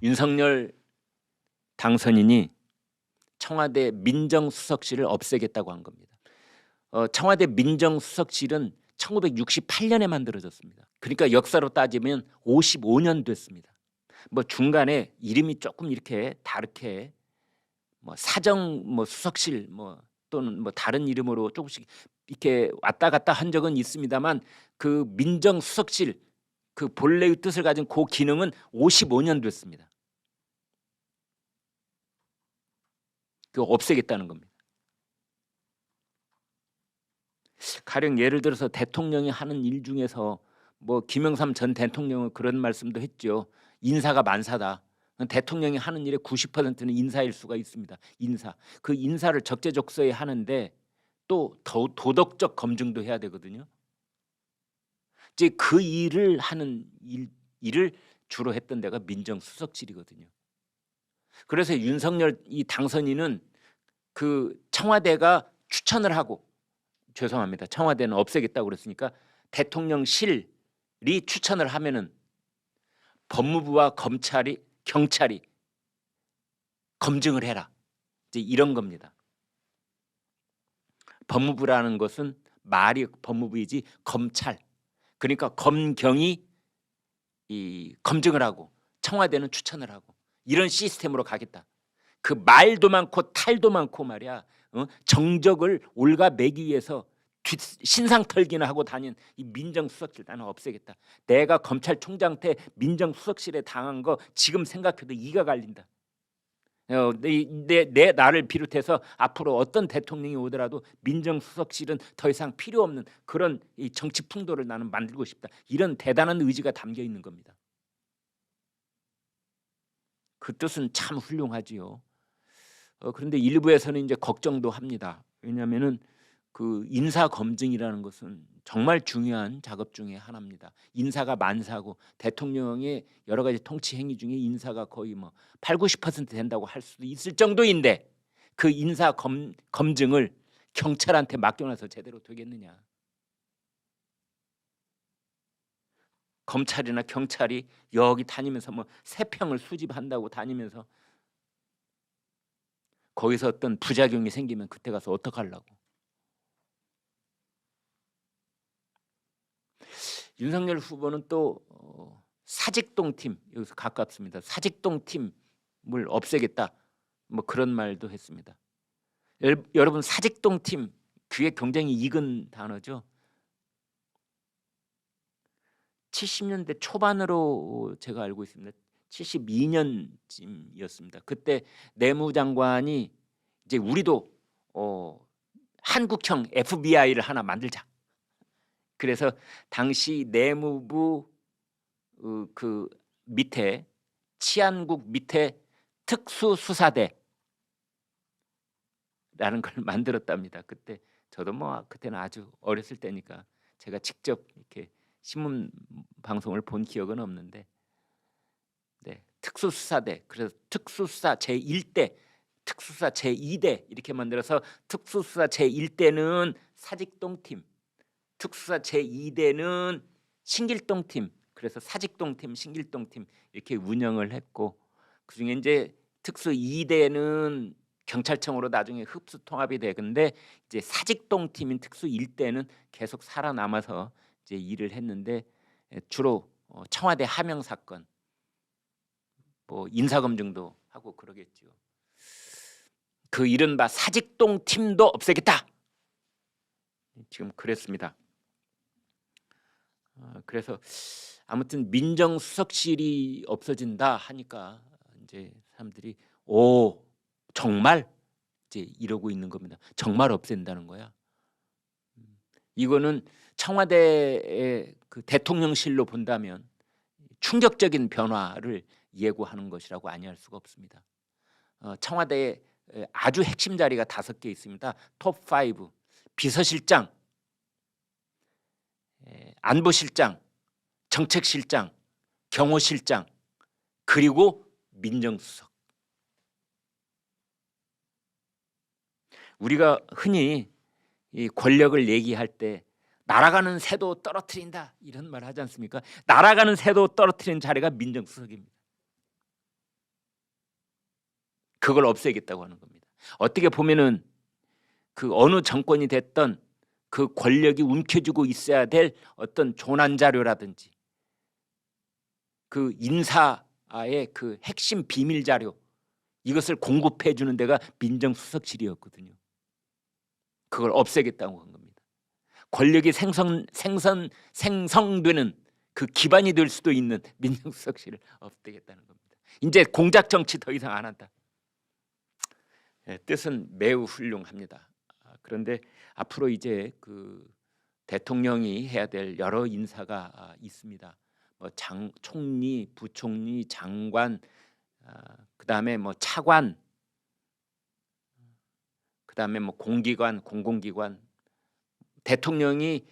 윤석열 당선인이 청와대 민정수석실을 없애겠다고 한 겁니다. 청와대 민정수석실은 1968년에 만들어졌습니다. 그러니까 역사로 따지면 55년 됐습니다. 뭐 중간에 이름이 조금 이렇게 다르게 뭐 사정 뭐 수석실 뭐 또는 뭐 다른 이름으로 조금씩 이렇게 왔다 갔다 한 적은 있습니다만 그 민정수석실 그 본래의 뜻을 가진 그 기능은 55년 됐습니다. 그거 없애겠다는 겁니다. 가령 예를 들어서 대통령이 하는 일 중에서 뭐 김영삼 전 대통령은 그런 말씀도 했죠. 인사가 만사다. 대통령이 하는 일의 90%는 인사일 수가 있습니다. 인사. 그 인사를 적재적소에 하는데 또 도덕적 검증도 해야 되거든요. 이제 그 일을 하는 일을 주로 했던 데가 민정수석실이거든요. 그래서 윤석열 이 당선인은 그 청와대가 추천을 하고 죄송합니다. 청와대는 없애겠다고 그랬으니까 대통령실이 추천을 하면은 법무부와 검찰이 경찰이 검증을 해라. 이제 이런 겁니다. 법무부라는 것은 말이 법무부이지 검찰. 그러니까 검경이 이 검증을 하고 청와대는 추천을 하고 이런 시스템으로 가겠다. 그 말도 많고 탈도 많고 말이야. 정적을 옳가매기 위해서 신상털기나 하고 다닌 이 민정수석실 나는 없애겠다. 내가 검찰총장 때 민정수석실에 당한 거 지금 생각해도 이가 갈린다. 내 나를 비롯해서 앞으로 어떤 대통령이 오더라도 민정수석실은 더 이상 필요 없는 그런 이 정치 풍토를 나는 만들고 싶다. 이런 대단한 의지가 담겨 있는 겁니다. 그 뜻은 참 훌륭하지요. 그런데 일부에서는 이제 걱정도 합니다. 왜냐하면은 그 인사 검증이라는 것은 정말 중요한 작업 중에 하나입니다. 인사가 만사고 대통령의 여러 가지 통치 행위 중에 인사가 거의 뭐 8, 90% 된다고 할 수도 있을 정도인데 그 인사 검증을 경찰한테 맡겨놔서 제대로 되겠느냐. 검찰이나 경찰이 여기 다니면서 뭐 세평을 수집한다고 다니면서 거기서 어떤 부작용이 생기면 그때 가서 어떡하려고. 윤석열 후보는 또 사직동 팀 여기서 가깝습니다. 사직동 팀을 없애겠다 뭐 그런 말도 했습니다. 여러분 사직동 팀 귀에 굉장히 익은 단어죠. 70년대 초반으로 제가 알고 있습니다. 72년쯤이었습니다. 그때 내무장관이 이제 우리도 한국형 FBI를 하나 만들자. 그래서 당시 내무부 그 밑에 치안국 밑에 특수수사대라는 걸 만들었답니다. 그때 저도 뭐 그때는 아주 어렸을 때니까 제가 직접 이렇게 신문 방송을 본 기억은 없는데, 네, 특수수사대. 그래서 특수수사 제1대, 특수수사 제2대 이렇게 만들어서 특수수사 제1대는 사직동 팀, 특수사 제2대는 신길동 팀, 그래서 사직동 팀, 신길동 팀 이렇게 운영을 했고 그중에 이제 특수 2대는 경찰청으로 나중에 흡수 통합이 되는데 이제 사직동 팀인 특수 1대는 계속 살아남아서 이제 일을 했는데 주로 청와대 하명 사건, 뭐 인사 검증도 하고 그러겠죠. 그 이른바 사직동 팀도 없애겠다. 지금 그랬습니다. 그래서 아무튼 민정수석실이 없어진다 하니까 이제 사람들이 오 정말 이제 이러고 있는 겁니다. 정말 없앤다는 거야. 이거는 청와대의 그 대통령실로 본다면 충격적인 변화를 예고하는 것이라고 아니할 수가 없습니다. 청와대에 아주 핵심 자리가 5개 있습니다. 톱5 비서실장, 안보실장, 정책실장, 경호실장, 그리고 민정수석. 우리가 흔히 이 권력을 얘기할 때 날아가는 새도 떨어뜨린다 이런 말 하지 않습니까? 날아가는 새도 떨어뜨리는 자리가 민정수석입니다. 그걸 없애겠다고 하는 겁니다. 어떻게 보면은 그 어느 정권이 됐던 그 권력이 움켜쥐고 있어야 될 어떤 조난 자료라든지 그 인사의 그 핵심 비밀 자료, 이것을 공급해 주는 데가 민정수석실이었거든요. 그걸 없애겠다고 한 겁니다. 권력이 생성되는 그 기반이 될 수도 있는 민정수석실을 없애겠다는 겁니다. 이제 공작 정치 더 이상 안 한다. 뜻은 매우 훌륭합니다. 그런데 앞으로 이제 그 대통령이 해야 될 여러 인사가 있습니다. 뭐 총리, 부총리, 장관, 그다음에 뭐 차관, 그다음에 뭐 공기관, 공공기관. 대통령이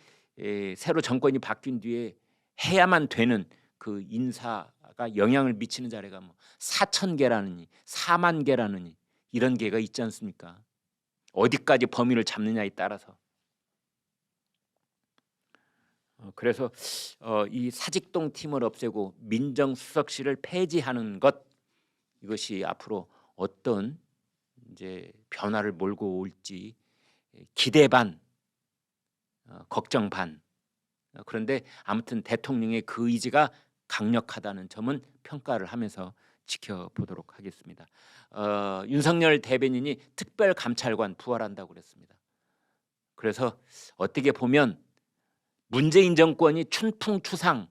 새로 정권이 바뀐 뒤에 해야만 되는 그 인사가 영향을 미치는 자리가 뭐 4,000개라느니 4만 개라느니 이런 개가 있지 않습니까? 어디까지 범위를 잡느냐에 따라서. 그래서 이 사직동 팀을 없애고 민정수석실을 폐지하는 것, 이것이 앞으로 어떤 이제 변화를 몰고 올지 기대 반, 걱정 반. 그런데 아무튼 대통령의 그 의지가 강력하다는 점은 평가를 하면서 지켜보도록 하겠습니다. 윤석열 대변인이 특별감찰관 부활한다고 그랬습니다. 그래서 어떻게 보면 문재인 정권이 춘풍추상이라고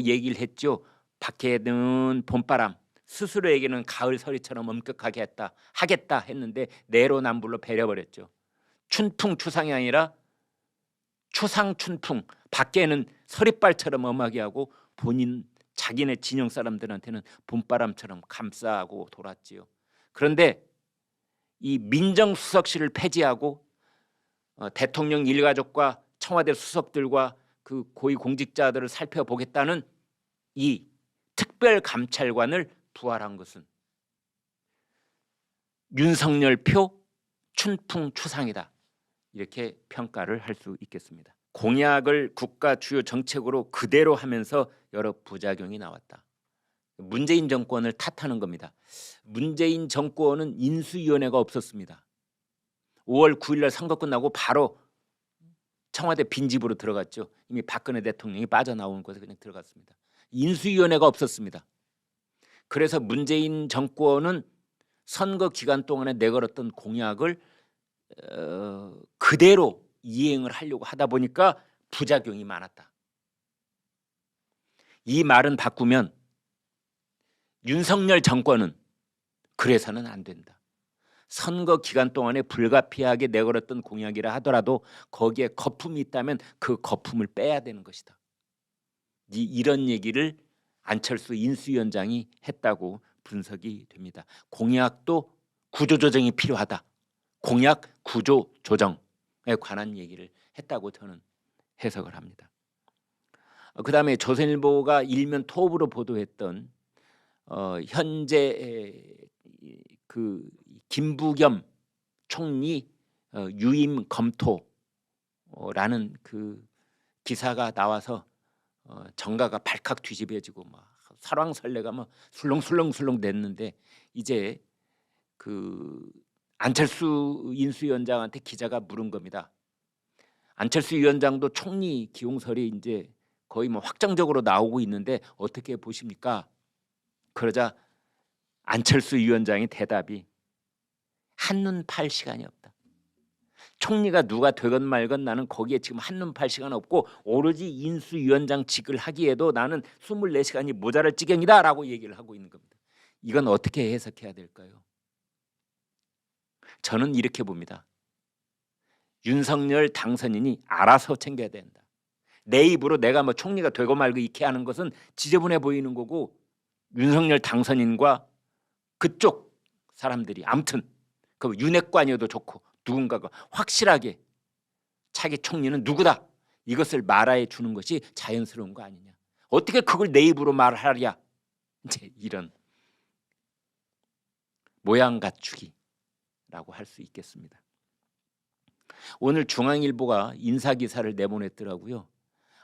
얘기를 했죠. 밖에는 봄바람, 스스로에게는 가을 서리처럼 엄격하게 하겠다 했는데 내로남불로 배려버렸죠. 춘풍추상이 아니라 추상춘풍, 밖에는 서리발처럼 엄하게 하고 자기네 진영 사람들한테는 봄바람처럼 감싸고 돌았지요. 그런데 이 민정수석실을 폐지하고 대통령 일가족과 청와대 수석들과 그 고위공직자들을 살펴보겠다는 이 특별감찰관을 부활한 것은 윤석열표 춘풍추상이다, 이렇게 평가를 할 수 있겠습니다. 공약을 국가 주요 정책으로 그대로 하면서 여러 부작용이 나왔다. 문재인 정권을 탓하는 겁니다. 문재인 정권은 인수위원회가 없었습니다. 5월 9일 날 선거 끝나고 바로 청와대 빈집으로 들어갔죠. 이미 박근혜 대통령이 빠져나온 곳에 그냥 들어갔습니다. 인수위원회가 없었습니다. 그래서 문재인 정권은 선거 기간 동안에 내걸었던 공약을 그대로 이행을 하려고 하다 보니까 부작용이 많았다. 이 말은 바꾸면 윤석열 정권은 그래서는 안 된다. 선거 기간 동안에 불가피하게 내걸었던 공약이라 하더라도 거기에 거품이 있다면 그 거품을 빼야 되는 것이다. 이런 얘기를 안철수 인수위원장이 했다고 분석이 됩니다. 공약도 구조조정이 필요하다. 공약 구조조정에 관한 얘기를 했다고 저는 해석을 합니다. 그다음에 조선일보가 일면 톱으로 보도했던 현재 그 김부겸 총리 유임 검토라는 그 기사가 나와서 정가가 발칵 뒤집어지고 막 설왕설래가 막 술렁술렁 됐는데, 이제 그 안철수 인수위원장한테 기자가 물은 겁니다. 안철수 위원장도 총리 기용설이 이제 거의 뭐 확정적으로 나오고 있는데 어떻게 보십니까? 그러자 안철수 위원장의 대답이 한눈 팔 시간이 없다. 총리가 누가 되건 말건 나는 거기에 지금 한눈 팔 시간 없고 오로지 인수위원장직을 하기에도 나는 24시간이 모자랄 지경이다 라고 얘기를 하고 있는 겁니다. 이건 어떻게 해석해야 될까요? 저는 이렇게 봅니다. 윤석열 당선인이 알아서 챙겨야 된다. 내 입으로 내가 뭐 총리가 되고 말고 이렇게 하는 것은 지저분해 보이는 거고, 윤석열 당선인과 그쪽 사람들이 아무튼 그 윤핵관이어도 좋고 누군가가 확실하게 차기 총리는 누구다, 이것을 말해 주는 것이 자연스러운 거 아니냐. 어떻게 그걸 내 입으로 말하랴. 이제 이런 모양 갖추기라고 할 수 있겠습니다. 오늘 중앙일보가 인사기사를 내보냈더라고요.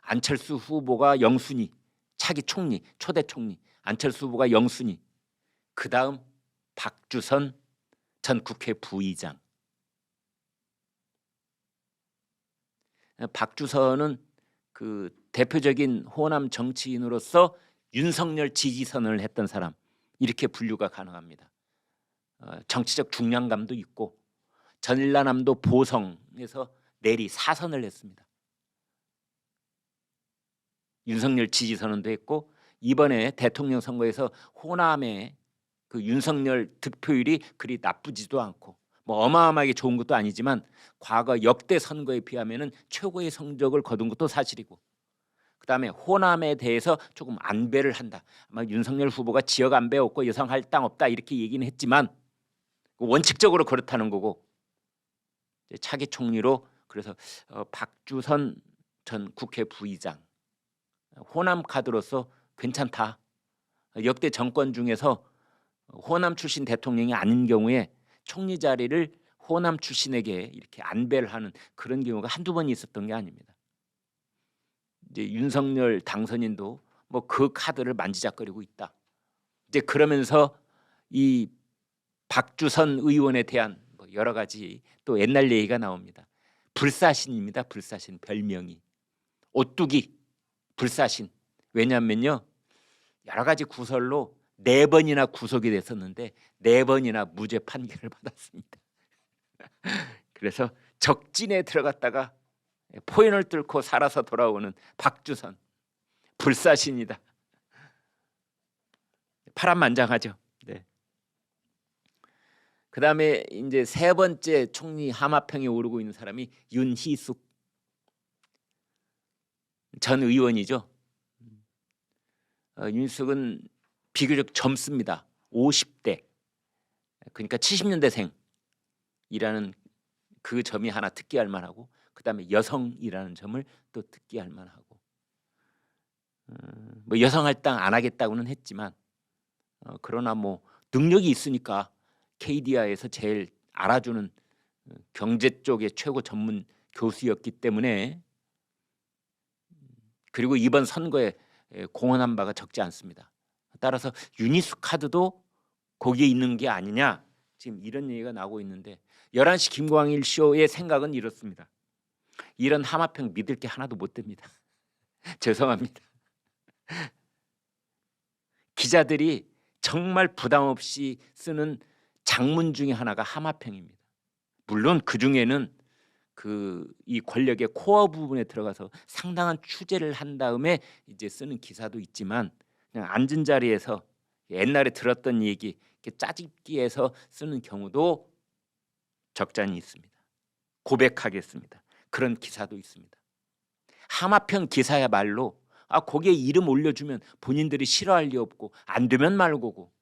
안철수 후보가 영순위, 차기 총리, 초대 총리, 안철수 후보가 영순위, 그 다음 박주선 전 국회 부의장. 박주선은 그 대표적인 호남 정치인으로서 윤석열 지지선을 했던 사람, 이렇게 분류가 가능합니다. 정치적 중량감도 있고 전라남도 보성에서 내리 4선을 했습니다. 윤석열 지지선언도 했고 이번에 대통령 선거에서 호남의 그 윤석열 득표율이 그리 나쁘지도 않고 뭐 어마어마하게 좋은 것도 아니지만 과거 역대 선거에 비하면은 최고의 성적을 거둔 것도 사실이고, 그다음에 호남에 대해서 조금 안배를 한다. 아마 윤석열 후보가 지역 안배 없고 여성 할당 없다 이렇게 얘기는 했지만 원칙적으로 그렇다는 거고, 차기 총리로 그래서 박주선 전 국회 부의장, 호남 카드로서 괜찮다. 역대 정권 중에서 호남 출신 대통령이 아닌 경우에 총리 자리를 호남 출신에게 이렇게 안배를 하는 그런 경우가 한두 번 있었던 게 아닙니다. 이제 윤석열 당선인도 뭐 그 카드를 만지작거리고 있다. 이제 그러면서 이 박주선 의원에 대한 뭐 여러 가지 또 옛날 얘기가 나옵니다. 불사신입니다. 불사신 별명이 오뚜기 불사신. 왜냐하면요 여러 가지 구설로 4번이나 구속이 됐었는데 4번이나 무죄 판결을 받았습니다. 그래서 적진에 들어갔다가 포연을 뚫고 살아서 돌아오는 박주선 불사신이다. 파란만장하죠. 네. 그다음에 이제 세 번째 총리 하마평에 오르고 있는 사람이 윤희숙 전 의원이죠. 윤희숙은 비교적 젊습니다. 50대. 그러니까 70년대생이라는 그 점이 하나 특기할 만하고, 그다음에 여성이라는 점을 또 특기할 만하고, 뭐 여성 할당 안 하겠다고는 했지만 그러나 뭐 능력이 있으니까 KDI에서 제일 알아주는 경제 쪽의 최고 전문 교수였기 때문에, 그리고 이번 선거에 공헌한 바가 적지 않습니다. 따라서 윤희숙 카드도 거기에 있는 게 아니냐 지금 이런 얘기가 나오고 있는데, 11시 김광일 쇼의 생각은 이렇습니다. 이런 하마평 믿을 게 하나도 못 됩니다. 죄송합니다. 기자들이 정말 부담 없이 쓰는 장문 중에 하나가 하마평입니다. 물론 그 중에는 이 권력의 코어 부분에 들어가서 상당한 취재를 한 다음에 이제 쓰는 기사도 있지만, 그냥 앉은 자리에서 옛날에 들었던 얘기 이렇게 짜집기해서 쓰는 경우도 적잖이 있습니다. 고백하겠습니다. 그런 기사도 있습니다. 하마평 기사야말로 거기에 이름 올려주면 본인들이 싫어할 리 없고 안 되면 말고고,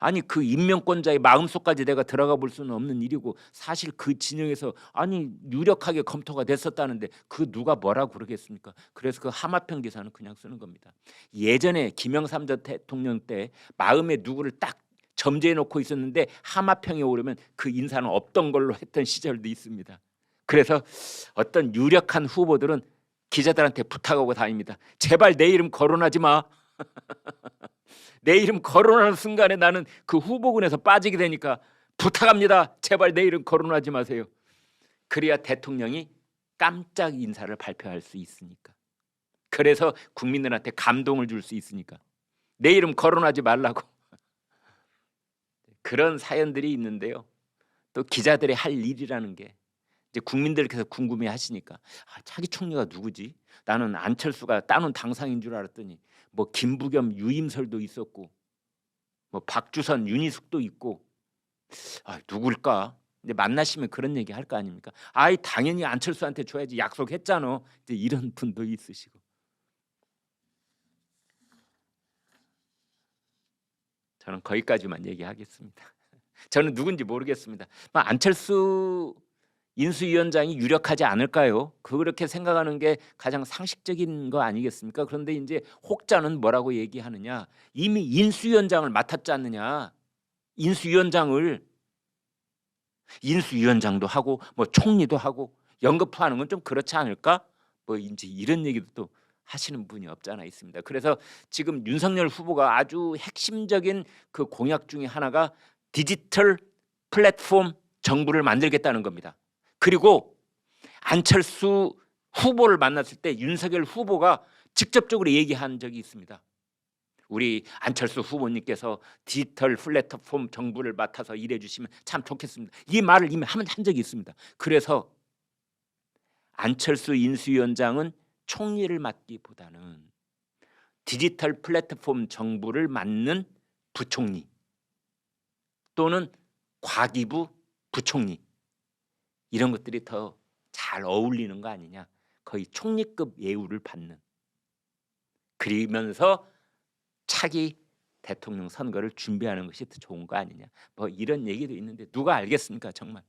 아니 그 임명권자의 마음속까지 내가 들어가 볼 수는 없는 일이고, 사실 그 진영에서 아니 유력하게 검토가 됐었다는데 그 누가 뭐라고 그러겠습니까? 그래서 그 하마평 기사는 그냥 쓰는 겁니다. 예전에 김영삼 전 대통령 때 마음에 누구를 딱 점제해 놓고 있었는데 하마평에 오르면 그 인사는 없던 걸로 했던 시절도 있습니다. 그래서 어떤 유력한 후보들은 기자들한테 부탁하고 다닙니다. 제발 내 이름 거론하지 마. 내 이름 거론하는 순간에 나는 그 후보군에서 빠지게 되니까 부탁합니다. 제발 내 이름 거론하지 마세요. 그래야 대통령이 깜짝 인사를 발표할 수 있으니까. 그래서 국민들한테 감동을 줄 수 있으니까 내 이름 거론하지 말라고. 그런 사연들이 있는데요. 또 기자들의 할 일이라는 게 이제 국민들께서 궁금해하시니까 차기 총리가 누구지? 나는 안철수가 따놓은 당상인 줄 알았더니 뭐 김부겸, 유임설도 있었고 뭐 박주선, 윤희숙도 있고 누굴까? 이제 만나시면 그런 얘기 할 거 아닙니까? 당연히 안철수한테 줘야지 약속했잖아. 이제 이런 분도 있으시고. 저는 거기까지만 얘기하겠습니다. 저는 누군지 모르겠습니다. 안철수 인수위원장이 유력하지 않을까요? 그렇게 생각하는 게 가장 상식적인 거 아니겠습니까? 그런데 이제 혹자는 뭐라고 얘기하느냐? 이미 인수위원장을 맡았지 않느냐? 인수위원장도 하고 뭐 총리도 하고 연거푸하는 건 좀 그렇지 않을까? 뭐 이제 이런 얘기도 또 하시는 분이 없잖아 있습니다. 그래서 지금 윤석열 후보가 아주 핵심적인 그 공약 중에 하나가 디지털 플랫폼 정부를 만들겠다는 겁니다. 그리고 안철수 후보를 만났을 때 윤석열 후보가 직접적으로 얘기한 적이 있습니다. 우리 안철수 후보님께서 디지털 플랫폼 정부를 맡아서 일해 주시면 참 좋겠습니다. 이 말을 이미 한 적이 있습니다. 그래서 안철수 인수위원장은 총리를 맡기보다는 디지털 플랫폼 정부를 맡는 부총리 또는 과기부 부총리 이런 것들이 더 잘 어울리는 거 아니냐. 거의 총리급 예우를 받는. 그러면서 차기 대통령 선거를 준비하는 것이 더 좋은 거 아니냐. 뭐 이런 얘기도 있는데 누가 알겠습니까 정말.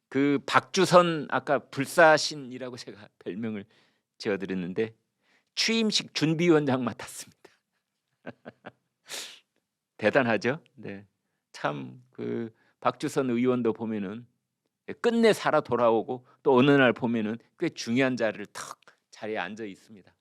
그 박주선 아까 불사신이라고 제가 별명을 지어드렸는데 취임식 준비위원장 맡았습니다. 대단하죠? 네. 참 그 박주선 의원도 보면은 끝내 살아 돌아오고 또 어느 날 보면은 꽤 중요한 자리에 앉아 있습니다.